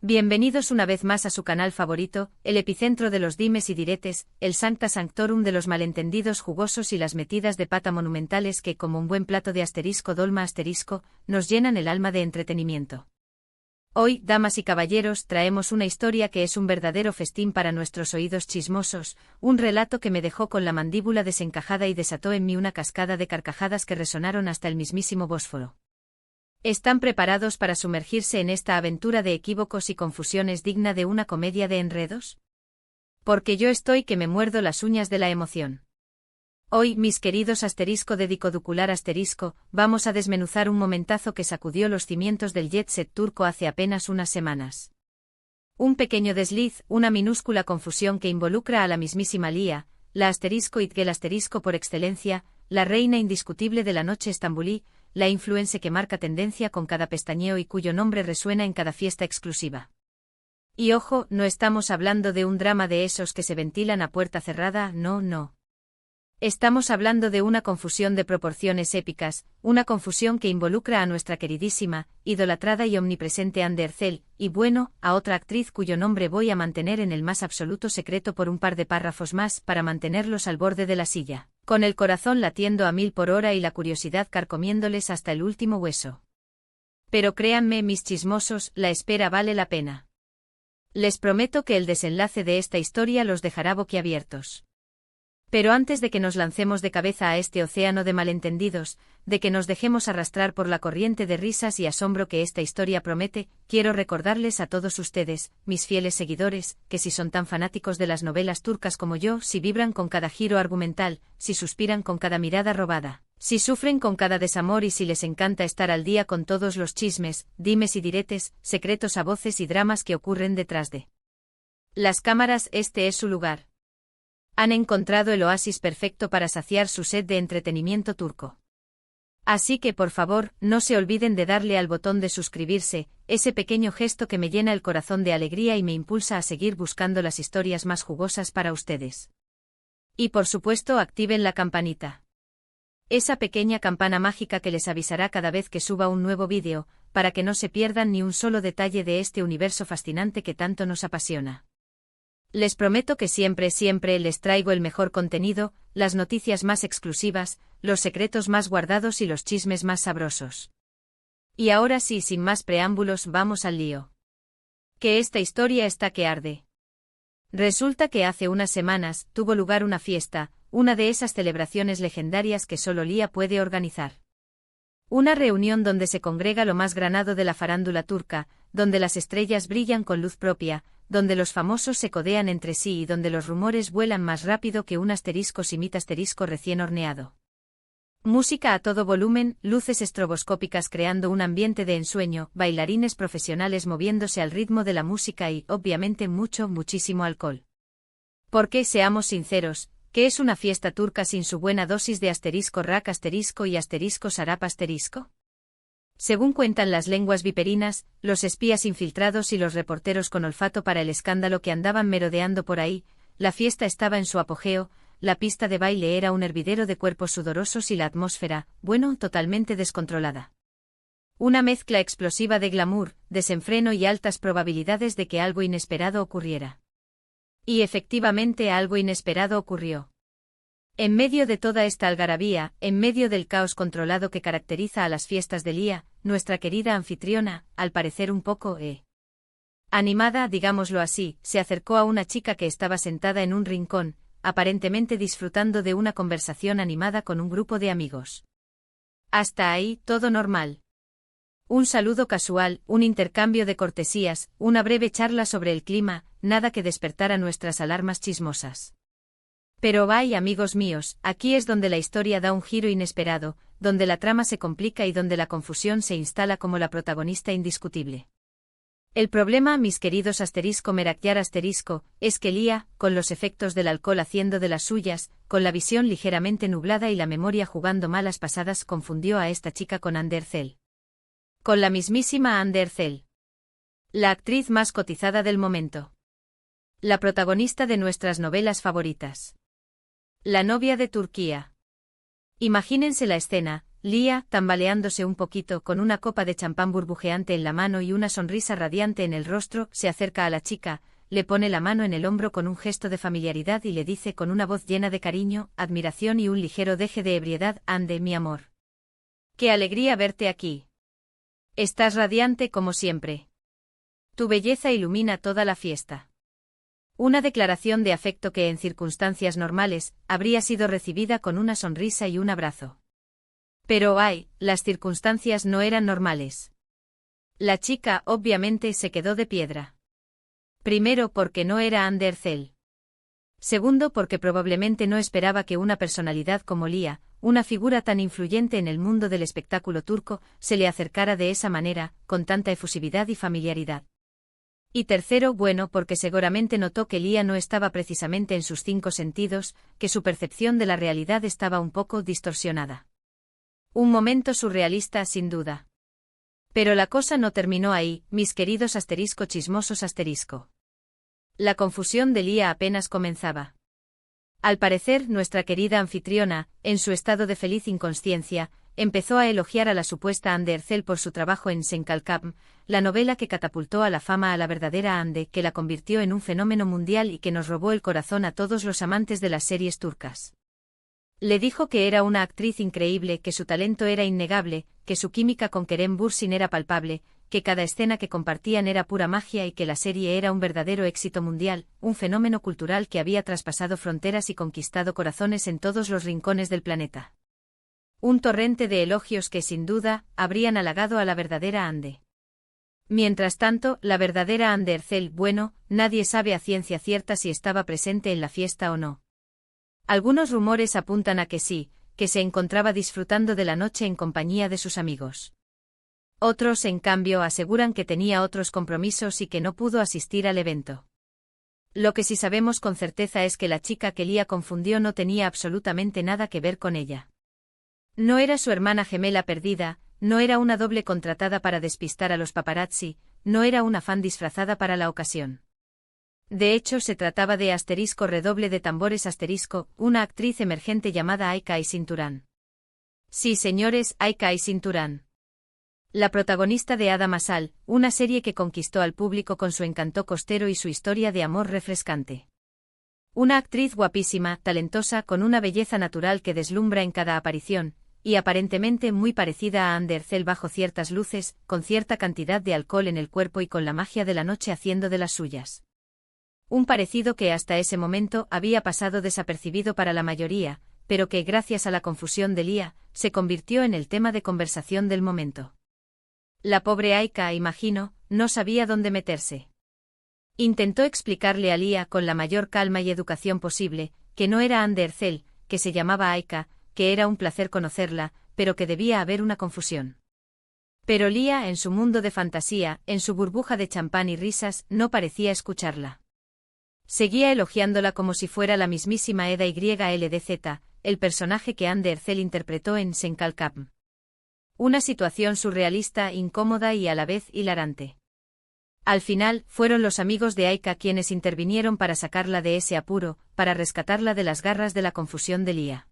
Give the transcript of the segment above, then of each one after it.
Bienvenidos una vez más a su canal favorito, el epicentro de los dimes y diretes, el Sancta Sanctorum de los malentendidos jugosos y las metidas de pata monumentales que, como un buen plato de asterisco dolma asterisco, nos llenan el alma de entretenimiento. Hoy, damas y caballeros, traemos una historia que es un verdadero festín para nuestros oídos chismosos, un relato que me dejó con la mandíbula desencajada y desató en mí una cascada de carcajadas que resonaron hasta el mismísimo Bósforo. ¿Están preparados para sumergirse en esta aventura de equívocos y confusiones digna de una comedia de enredos? Porque yo estoy que me muerdo las uñas de la emoción. Hoy, mis queridos asterisco de dicoducular asterisco, vamos a desmenuzar un momentazo que sacudió los cimientos del jet set turco hace apenas unas semanas. Un pequeño desliz, una minúscula confusión que involucra a la mismísima Lia, la asterisco Itgel asterisco por excelencia, la reina indiscutible de la noche estambulí, la influencer que marca tendencia con cada pestañeo y cuyo nombre resuena en cada fiesta exclusiva. Y ojo, no estamos hablando de un drama de esos que se ventilan a puerta cerrada, no. Estamos hablando de una confusión de proporciones épicas, una confusión que involucra a nuestra queridísima, idolatrada y omnipresente Hande Erçel, y bueno, a otra actriz cuyo nombre voy a mantener en el más absoluto secreto por un par de párrafos más para mantenerlos al borde de la silla, con el corazón latiendo a 1000 por hora y la curiosidad carcomiéndoles hasta el último hueso. Pero créanme, mis chismosos, la espera vale la pena. Les prometo que el desenlace de esta historia los dejará boquiabiertos. Pero antes de que nos lancemos de cabeza a este océano de malentendidos, de que nos dejemos arrastrar por la corriente de risas y asombro que esta historia promete, quiero recordarles a todos ustedes, mis fieles seguidores, que si son tan fanáticos de las novelas turcas como yo, si vibran con cada giro argumental, si suspiran con cada mirada robada, si sufren con cada desamor y si les encanta estar al día con todos los chismes, dimes y diretes, secretos a voces y dramas que ocurren detrás de las cámaras, este es su lugar. Han encontrado el oasis perfecto para saciar su sed de entretenimiento turco. Así que por favor, no se olviden de darle al botón de suscribirse, ese pequeño gesto que me llena el corazón de alegría y me impulsa a seguir buscando las historias más jugosas para ustedes. Y por supuesto activen la campanita. Esa pequeña campana mágica que les avisará cada vez que suba un nuevo vídeo, para que no se pierdan ni un solo detalle de este universo fascinante que tanto nos apasiona. Les prometo que siempre les traigo el mejor contenido, las noticias más exclusivas, los secretos más guardados y los chismes más sabrosos. Y ahora sí, sin más preámbulos, vamos al lío. Que esta historia está que arde. Resulta que hace unas semanas tuvo lugar una fiesta, una de esas celebraciones legendarias que solo Lia puede organizar. Una reunión donde se congrega lo más granado de la farándula turca, donde las estrellas brillan con luz propia, donde los famosos se codean entre sí y donde los rumores vuelan más rápido que un asterisco simita asterisco recién horneado. Música a todo volumen, luces estroboscópicas creando un ambiente de ensueño, bailarines profesionales moviéndose al ritmo de la música y, obviamente, muchísimo alcohol. Porque, seamos sinceros, ¿qué es una fiesta turca sin su buena dosis de asterisco rack asterisco y asterisco sarap asterisco? Según cuentan las lenguas viperinas, los espías infiltrados y los reporteros con olfato para el escándalo que andaban merodeando por ahí, la fiesta estaba en su apogeo, la pista de baile era un hervidero de cuerpos sudorosos y la atmósfera, bueno, totalmente descontrolada. Una mezcla explosiva de glamour, desenfreno y altas probabilidades de que algo inesperado ocurriera. Y efectivamente algo inesperado ocurrió. En medio de toda esta algarabía, en medio del caos controlado que caracteriza a las fiestas de Lia, nuestra querida anfitriona, al parecer un poco animada, digámoslo así, se acercó a una chica que estaba sentada en un rincón, aparentemente disfrutando de una conversación animada con un grupo de amigos. Hasta ahí, todo normal. Un saludo casual, un intercambio de cortesías, una breve charla sobre el clima, nada que despertara nuestras alarmas chismosas. Pero vaya, amigos míos, aquí es donde la historia da un giro inesperado, donde la trama se complica y donde la confusión se instala como la protagonista indiscutible. El problema, mis queridos asterisco merakyar asterisco, es que Lia, con los efectos del alcohol haciendo de las suyas, con la visión ligeramente nublada y la memoria jugando malas pasadas, confundió a esta chica con Hande Erçel. Con la mismísima Hande Erçel. La actriz más cotizada del momento. La protagonista de nuestras novelas favoritas. La novia de Turquía. Imagínense la escena, Lía, tambaleándose un poquito con una copa de champán burbujeante en la mano y una sonrisa radiante en el rostro, se acerca a la chica, le pone la mano en el hombro con un gesto de familiaridad y le dice con una voz llena de cariño, admiración y un ligero deje de ebriedad: Ande, mi amor. ¡Qué alegría verte aquí! Estás radiante como siempre. Tu belleza ilumina toda la fiesta. Una declaración de afecto que en circunstancias normales habría sido recibida con una sonrisa y un abrazo. Pero las circunstancias no eran normales. La chica obviamente se quedó de piedra. Primero porque no era Hande Erçel. Segundo porque probablemente no esperaba que una personalidad como Lía, una figura tan influyente en el mundo del espectáculo turco, se le acercara de esa manera, con tanta efusividad y familiaridad. Y tercero, bueno, porque seguramente notó que Lía no estaba precisamente en sus 5 sentidos, que su percepción de la realidad estaba un poco distorsionada. Un momento surrealista, sin duda. Pero la cosa no terminó ahí, mis queridos chismosos. La confusión de Lía apenas comenzaba. Al parecer, nuestra querida anfitriona, en su estado de feliz inconsciencia, empezó a elogiar a la supuesta Hande Erçel por su trabajo en Senkalkam, la novela que catapultó a la fama a la verdadera Hande, que la convirtió en un fenómeno mundial y que nos robó el corazón a todos los amantes de las series turcas. Le dijo que era una actriz increíble, que su talento era innegable, que su química con Kerem Bürsin era palpable, que cada escena que compartían era pura magia y que la serie era un verdadero éxito mundial, un fenómeno cultural que había traspasado fronteras y conquistado corazones en todos los rincones del planeta. Un torrente de elogios que sin duda habrían halagado a la verdadera Hande. Mientras tanto, la verdadera Hande Erçel, bueno, nadie sabe a ciencia cierta si estaba presente en la fiesta o no. Algunos rumores apuntan a que sí, que se encontraba disfrutando de la noche en compañía de sus amigos. Otros, en cambio, aseguran que tenía otros compromisos y que no pudo asistir al evento. Lo que sí sabemos con certeza es que la chica que Lía confundió no tenía absolutamente nada que ver con ella. No era su hermana gemela perdida, no era una doble contratada para despistar a los paparazzi, no era una fan disfrazada para la ocasión. De hecho, se trataba de redoble de tambores una actriz emergente llamada Aika Aysin Turan. Sí, señores, Aika Aysin Turan. La protagonista de Hada Masal, una serie que conquistó al público con su encanto costero y su historia de amor refrescante. Una actriz guapísima, talentosa, con una belleza natural que deslumbra en cada aparición, y aparentemente muy parecida a Hande Erçel bajo ciertas luces, con cierta cantidad de alcohol en el cuerpo y con la magia de la noche haciendo de las suyas. Un parecido que hasta ese momento había pasado desapercibido para la mayoría, pero que gracias a la confusión de Lía, se convirtió en el tema de conversación del momento. La pobre Aika, imagino, no sabía dónde meterse. Intentó explicarle a Lía con la mayor calma y educación posible, que no era Hande Erçel, que se llamaba Aika, que era un placer conocerla, pero que debía haber una confusión. Pero Lía, en su mundo de fantasía, en su burbuja de champán y risas, no parecía escucharla. Seguía elogiándola como si fuera la mismísima Eda YLDZ, el personaje que Hande Erçel interpretó en Senkalkam. Una situación surrealista, incómoda y a la vez hilarante. Al final, fueron los amigos de Aika quienes intervinieron para sacarla de ese apuro, para rescatarla de las garras de la confusión de Lía.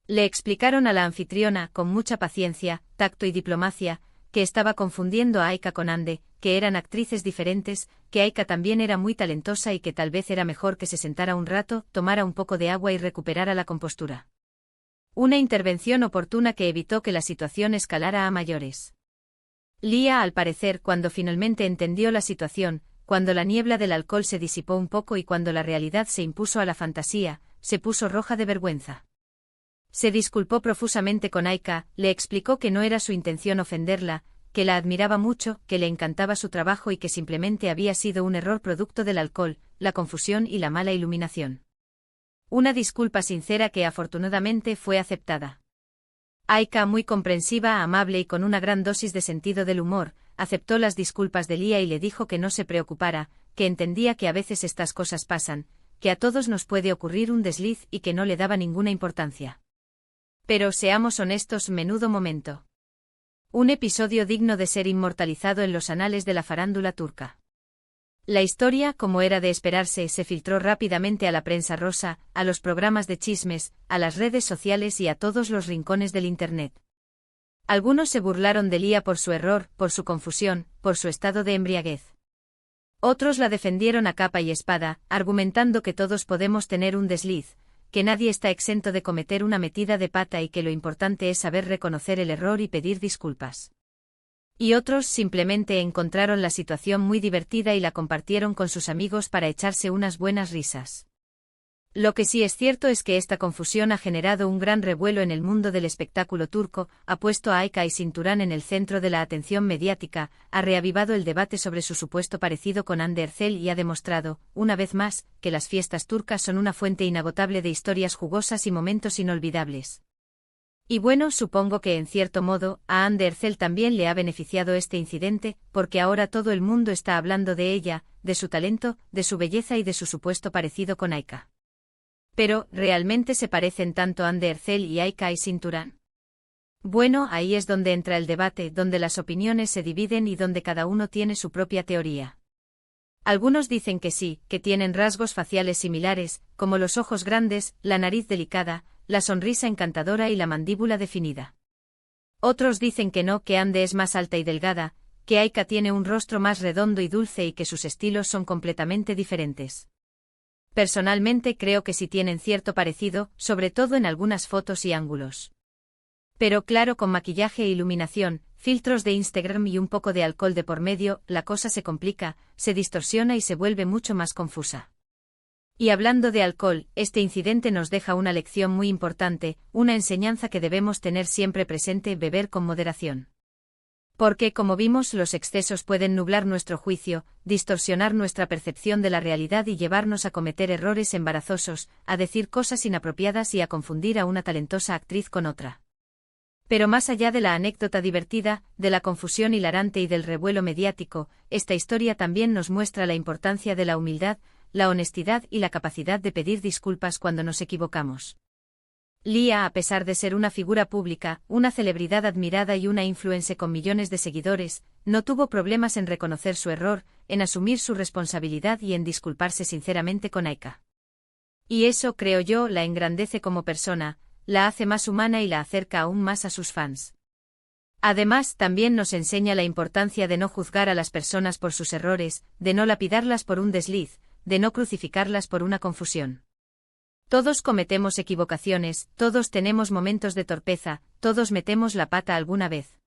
Le explicaron a la anfitriona, con mucha paciencia, tacto y diplomacia, que estaba confundiendo a Aika con Hande, que eran actrices diferentes, que Aika también era muy talentosa y que tal vez era mejor que se sentara un rato, tomara un poco de agua y recuperara la compostura. Una intervención oportuna que evitó que la situación escalara a mayores. Lía, al parecer, cuando finalmente entendió la situación, cuando la niebla del alcohol se disipó un poco y cuando la realidad se impuso a la fantasía, se puso roja de vergüenza. Se disculpó profusamente con Aika, le explicó que no era su intención ofenderla, que la admiraba mucho, que le encantaba su trabajo y que simplemente había sido un error producto del alcohol, la confusión y la mala iluminación. Una disculpa sincera que afortunadamente fue aceptada. Aika, muy comprensiva, amable y con una gran dosis de sentido del humor, aceptó las disculpas de Lía y le dijo que no se preocupara, que entendía que a veces estas cosas pasan, que a todos nos puede ocurrir un desliz y que no le daba ninguna importancia. Pero seamos honestos, menudo momento. Un episodio digno de ser inmortalizado en los anales de la farándula turca. La historia, como era de esperarse, se filtró rápidamente a la prensa rosa, a los programas de chismes, a las redes sociales y a todos los rincones del Internet. Algunos se burlaron de Lia por su error, por su confusión, por su estado de embriaguez. Otros la defendieron a capa y espada, argumentando que todos podemos tener un desliz, que nadie está exento de cometer una metida de pata y que lo importante es saber reconocer el error y pedir disculpas. Y otros simplemente encontraron la situación muy divertida y la compartieron con sus amigos para echarse unas buenas risas. Lo que sí es cierto es que esta confusión ha generado un gran revuelo en el mundo del espectáculo turco, ha puesto a Ayca Aysinturan en el centro de la atención mediática, ha reavivado el debate sobre su supuesto parecido con Hande Erçel y ha demostrado, una vez más, que las fiestas turcas son una fuente inagotable de historias jugosas y momentos inolvidables. Y bueno, supongo que en cierto modo, a Hande Erçel también le ha beneficiado este incidente, porque ahora todo el mundo está hablando de ella, de su talento, de su belleza y de su supuesto parecido con Ayca. Pero, ¿realmente se parecen tanto Hande Erçel y Ayca Aysinturan? Bueno, ahí es donde entra el debate, donde las opiniones se dividen y donde cada uno tiene su propia teoría. Algunos dicen que sí, que tienen rasgos faciales similares, como los ojos grandes, la nariz delicada, la sonrisa encantadora y la mandíbula definida. Otros dicen que no, que Hande es más alta y delgada, que Ayca tiene un rostro más redondo y dulce y que sus estilos son completamente diferentes. Personalmente creo que sí tienen cierto parecido, sobre todo en algunas fotos y ángulos. Pero claro, con maquillaje e iluminación, filtros de Instagram y un poco de alcohol de por medio, la cosa se complica, se distorsiona y se vuelve mucho más confusa. Y hablando de alcohol, este incidente nos deja una lección muy importante, una enseñanza que debemos tener siempre presente: beber con moderación. Porque, como vimos, los excesos pueden nublar nuestro juicio, distorsionar nuestra percepción de la realidad y llevarnos a cometer errores embarazosos, a decir cosas inapropiadas y a confundir a una talentosa actriz con otra. Pero más allá de la anécdota divertida, de la confusión hilarante y del revuelo mediático, esta historia también nos muestra la importancia de la humildad, la honestidad y la capacidad de pedir disculpas cuando nos equivocamos. Lia, a pesar de ser una figura pública, una celebridad admirada y una influencer con millones de seguidores, no tuvo problemas en reconocer su error, en asumir su responsabilidad y en disculparse sinceramente con Ayca. Y eso, creo yo, la engrandece como persona, la hace más humana y la acerca aún más a sus fans. Además, también nos enseña la importancia de no juzgar a las personas por sus errores, de no lapidarlas por un desliz, de no crucificarlas por una confusión. Todos cometemos equivocaciones, todos tenemos momentos de torpeza, todos metemos la pata alguna vez.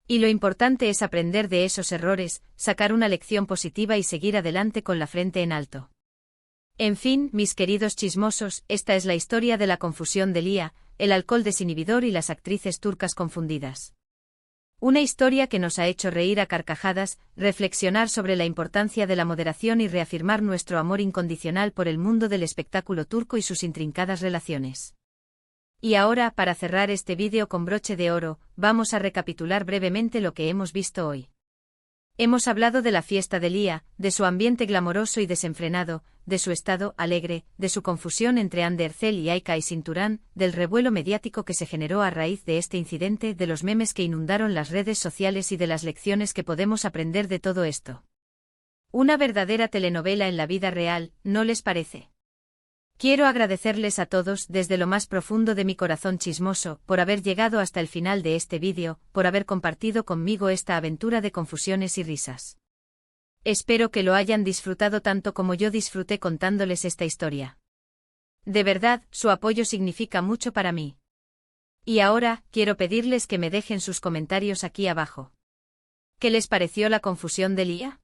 Y lo importante es aprender de esos errores, sacar una lección positiva y seguir adelante con la frente en alto. En fin, mis queridos chismosos, esta es la historia de la confusión de Lia, el alcohol desinhibidor y las actrices turcas confundidas. Una historia que nos ha hecho reír a carcajadas, reflexionar sobre la importancia de la moderación y reafirmar nuestro amor incondicional por el mundo del espectáculo turco y sus intrincadas relaciones. Y ahora, para cerrar este vídeo con broche de oro, vamos a recapitular brevemente lo que hemos visto hoy. Hemos hablado de la fiesta de Lia, de su ambiente glamoroso y desenfrenado, de su estado alegre, de su confusión entre Hande Erçel y Ayca Aysinturan, del revuelo mediático que se generó a raíz de este incidente, de los memes que inundaron las redes sociales y de las lecciones que podemos aprender de todo esto. Una verdadera telenovela en la vida real, ¿no les parece? Quiero agradecerles a todos, desde lo más profundo de mi corazón chismoso, por haber llegado hasta el final de este vídeo, por haber compartido conmigo esta aventura de confusiones y risas. Espero que lo hayan disfrutado tanto como yo disfruté contándoles esta historia. De verdad, su apoyo significa mucho para mí. Y ahora, quiero pedirles que me dejen sus comentarios aquí abajo. ¿Qué les pareció la confusión de Lia?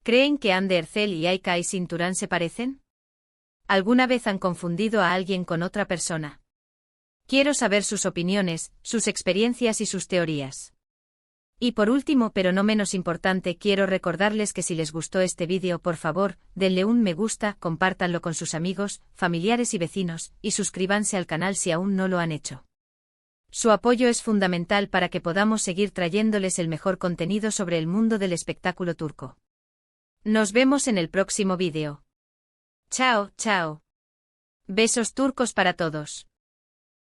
¿Creen que Hande Erçel y Ayca Aysinturan se parecen? ¿Alguna vez han confundido a alguien con otra persona? Quiero saber sus opiniones, sus experiencias y sus teorías. Y por último, pero no menos importante, quiero recordarles que si les gustó este vídeo, por favor, denle un me gusta, compártanlo con sus amigos, familiares y vecinos, y suscríbanse al canal si aún no lo han hecho. Su apoyo es fundamental para que podamos seguir trayéndoles el mejor contenido sobre el mundo del espectáculo turco. Nos vemos en el próximo vídeo. Chao, chao. Besos turcos para todos.